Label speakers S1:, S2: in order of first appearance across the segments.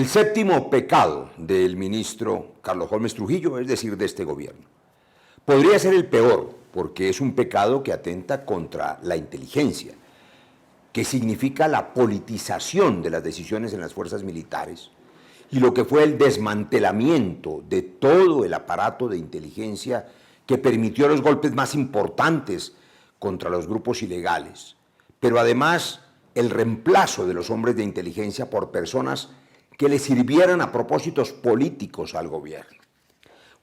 S1: El séptimo pecado del ministro Carlos Holmes Trujillo, es decir, de este gobierno. Podría ser el peor, porque es un pecado que atenta contra la inteligencia, que significa la politización de las decisiones en las fuerzas militares y lo que fue el desmantelamiento de todo el aparato de inteligencia que permitió los golpes más importantes contra los grupos ilegales, pero además el reemplazo de los hombres de inteligencia por personas que le sirvieran a propósitos políticos al gobierno.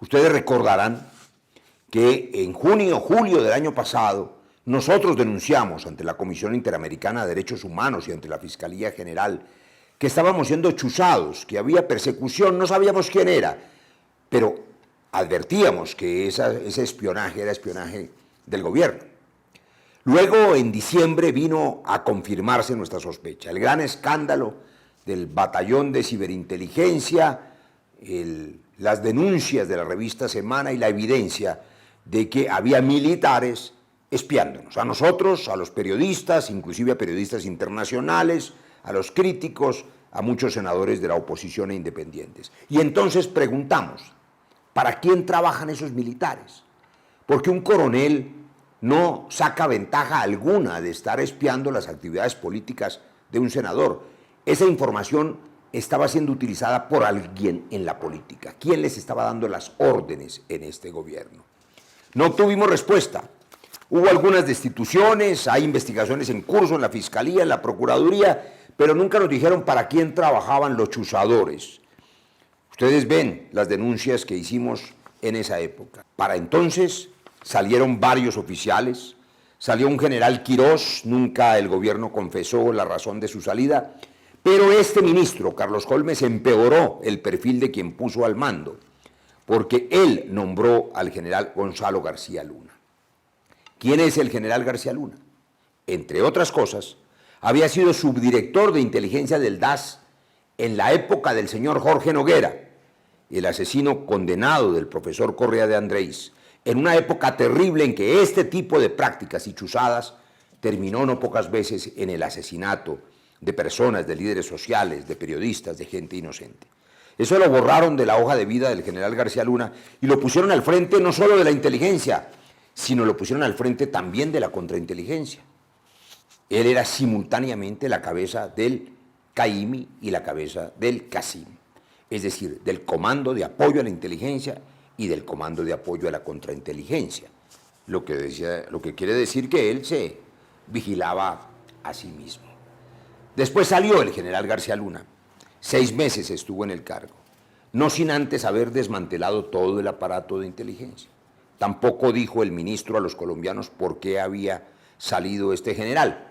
S1: Ustedes recordarán que en julio del año pasado, nosotros denunciamos ante la Comisión Interamericana de Derechos Humanos y ante la Fiscalía General que estábamos siendo chuzados, que había persecución, no sabíamos quién era, pero advertíamos que ese espionaje era espionaje del gobierno. Luego, en diciembre, vino a confirmarse nuestra sospecha, el gran escándalo del batallón de ciberinteligencia, las denuncias de la revista Semana y la evidencia de que había militares espiándonos, a nosotros, a los periodistas, inclusive a periodistas internacionales, a los críticos, a muchos senadores de la oposición e independientes. Y entonces preguntamos, ¿para quién trabajan esos militares? Porque un coronel no saca ventaja alguna de estar espiando las actividades políticas de un senador. Esa información estaba siendo utilizada por alguien en la política. ¿Quién les estaba dando las órdenes en este gobierno? No tuvimos respuesta. Hubo algunas destituciones, hay investigaciones en curso en la Fiscalía, en la Procuraduría, pero nunca nos dijeron para quién trabajaban los chuzadores. Ustedes ven las denuncias que hicimos en esa época. Para entonces salieron varios oficiales, salió un general Quirós, nunca el gobierno confesó la razón de su salida, pero este ministro, Carlos Holmes, empeoró el perfil de quien puso al mando, porque él nombró al general Gonzalo García Luna. ¿Quién es el general García Luna? Entre otras cosas, había sido subdirector de inteligencia del DAS en la época del señor Jorge Noguera, el asesino condenado del profesor Correa de Andrés, en una época terrible en que este tipo de prácticas y chuzadas terminó no pocas veces en el asesinato de personas, de líderes sociales, de periodistas, de gente inocente. Eso lo borraron de la hoja de vida del general García Luna y lo pusieron al frente no solo de la inteligencia, sino lo pusieron al frente también de la contrainteligencia. Él era simultáneamente la cabeza del CAIMI y la cabeza del CACIM, es decir, del Comando de Apoyo a la Inteligencia y del Comando de Apoyo a la Contrainteligencia, lo que quiere decir que él se vigilaba a sí mismo. Después salió el general García Luna, 6 meses estuvo en el cargo, no sin antes haber desmantelado todo el aparato de inteligencia. Tampoco dijo el ministro a los colombianos por qué había salido este general,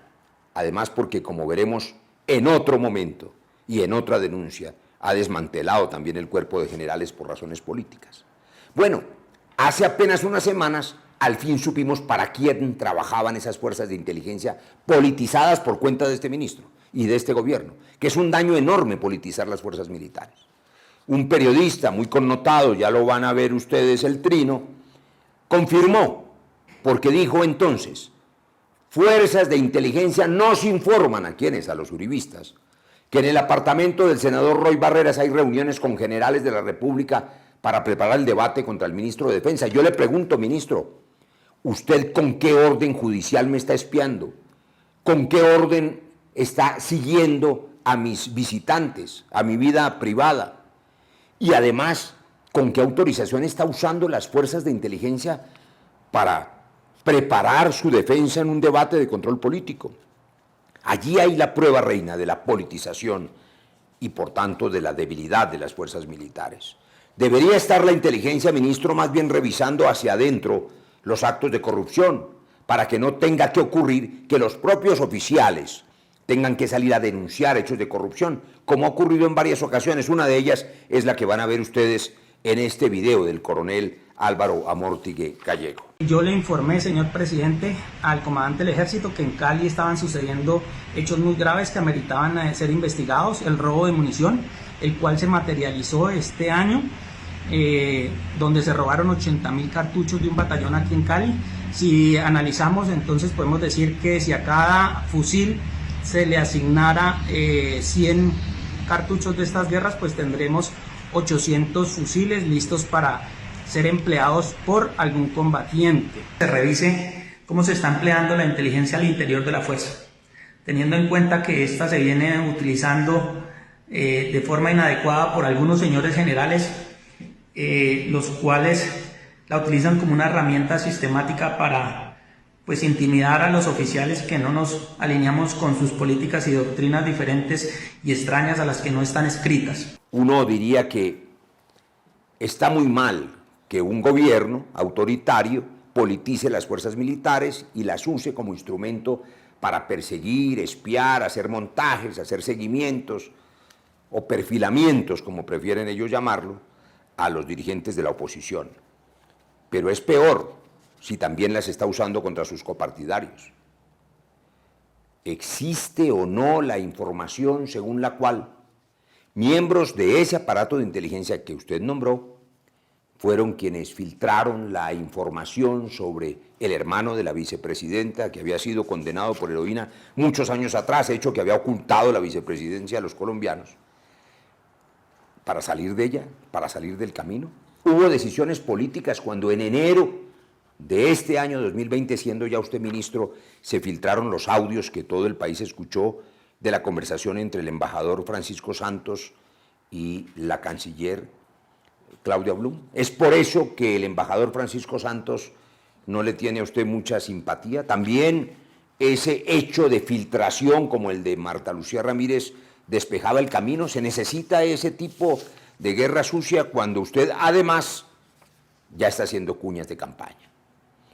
S1: además porque, como veremos en otro momento y en otra denuncia, ha desmantelado también el cuerpo de generales por razones políticas. Bueno, hace apenas unas semanas, al fin supimos para quién trabajaban esas fuerzas de inteligencia politizadas por cuenta de este ministro y de este gobierno, que es un daño enorme politizar las fuerzas militares. Un periodista muy connotado, ya lo van a ver ustedes, el Trino, confirmó, porque dijo entonces, fuerzas de inteligencia nos informan, ¿a quiénes? A los uribistas, que en el apartamento del senador Roy Barreras hay reuniones con generales de la República para preparar el debate contra el ministro de Defensa. Yo le pregunto, ministro, ¿usted con qué orden judicial me está espiando? ¿Con qué orden está siguiendo a mis visitantes, a mi vida privada? Y además, ¿con qué autorización está usando las fuerzas de inteligencia para preparar su defensa en un debate de control político? Allí hay la prueba reina de la politización y, por tanto, de la debilidad de las fuerzas militares. Debería estar la inteligencia, ministro, más bien revisando hacia adentro los actos de corrupción, para que no tenga que ocurrir que los propios oficiales tengan que salir a denunciar hechos de corrupción, como ha ocurrido en varias ocasiones. Una de ellas es la que van a ver ustedes en este video del coronel Álvaro Amortigue Gallego.
S2: Yo le informé, señor presidente, al comandante del ejército que en Cali estaban sucediendo hechos muy graves que ameritaban ser investigados, el robo de munición, el cual se materializó este año, donde se robaron 80.000 cartuchos de un batallón aquí en Cali. Si analizamos, entonces podemos decir que si a cada fusil se le asignara 100 cartuchos de estas guerras, pues tendremos 800 fusiles listos para ser empleados por algún combatiente. Se revise cómo se está empleando la inteligencia al interior de la fuerza, teniendo en cuenta que esta se viene utilizando de forma inadecuada por algunos señores generales, los cuales la utilizan como una herramienta sistemática para pues intimidar a los oficiales que no nos alineamos con sus políticas y doctrinas diferentes y extrañas a las que no están escritas.
S1: Uno diría que está muy mal que un gobierno autoritario politice las fuerzas militares y las use como instrumento para perseguir, espiar, hacer montajes, hacer seguimientos o perfilamientos, como prefieren ellos llamarlo, a los dirigentes de la oposición. Pero es peor si también las está usando contra sus copartidarios. ¿Existe o no la información según la cual miembros de ese aparato de inteligencia que usted nombró fueron quienes filtraron la información sobre el hermano de la vicepresidenta que había sido condenado por heroína muchos años atrás, hecho que había ocultado la vicepresidencia a los colombianos, para salir de ella, para salir del camino? Hubo decisiones políticas cuando en enero de este año 2020, siendo ya usted ministro, se filtraron los audios que todo el país escuchó de la conversación entre el embajador Francisco Santos y la canciller Claudia Blum. ¿Es por eso que el embajador Francisco Santos no le tiene a usted mucha simpatía? También ese hecho de filtración como el de Marta Lucía Ramírez despejaba el camino. ¿Se necesita ese tipo de guerra sucia cuando usted además ya está haciendo cuñas de campaña?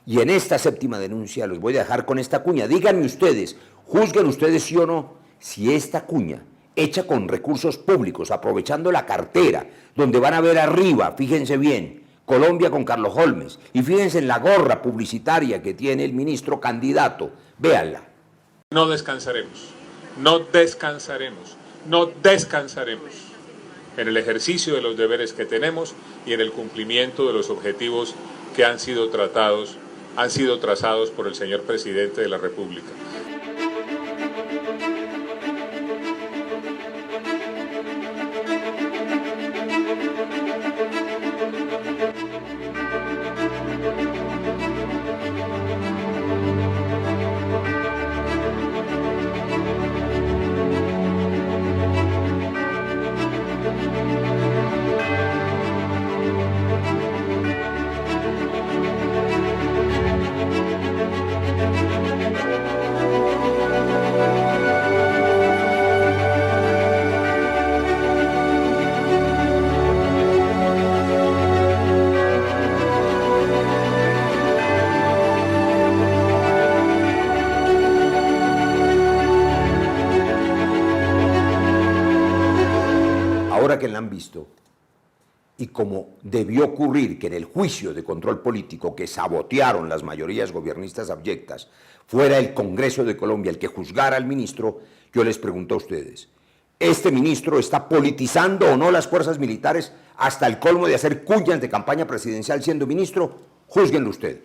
S1: Y en esta séptima denuncia los voy a dejar con esta cuña. Díganme ustedes, juzguen ustedes sí o no, si esta cuña, hecha con recursos públicos, aprovechando la cartera, donde van a ver arriba, fíjense bien, Colombia con Carlos Holmes, y fíjense en la gorra publicitaria que tiene el ministro candidato, véanla.
S3: No descansaremos, no descansaremos, no descansaremos en el ejercicio de los deberes que tenemos y en el cumplimiento de los objetivos que han sido trazados por el señor presidente de la República.
S1: Ahora que la han visto, y como debió ocurrir que en el juicio de control político que sabotearon las mayorías gobiernistas abyectas, fuera el Congreso de Colombia el que juzgara al ministro, yo les pregunto a ustedes, ¿este ministro está politizando o no las fuerzas militares hasta el colmo de hacer cuñas de campaña presidencial siendo ministro? Júzguenlo ustedes.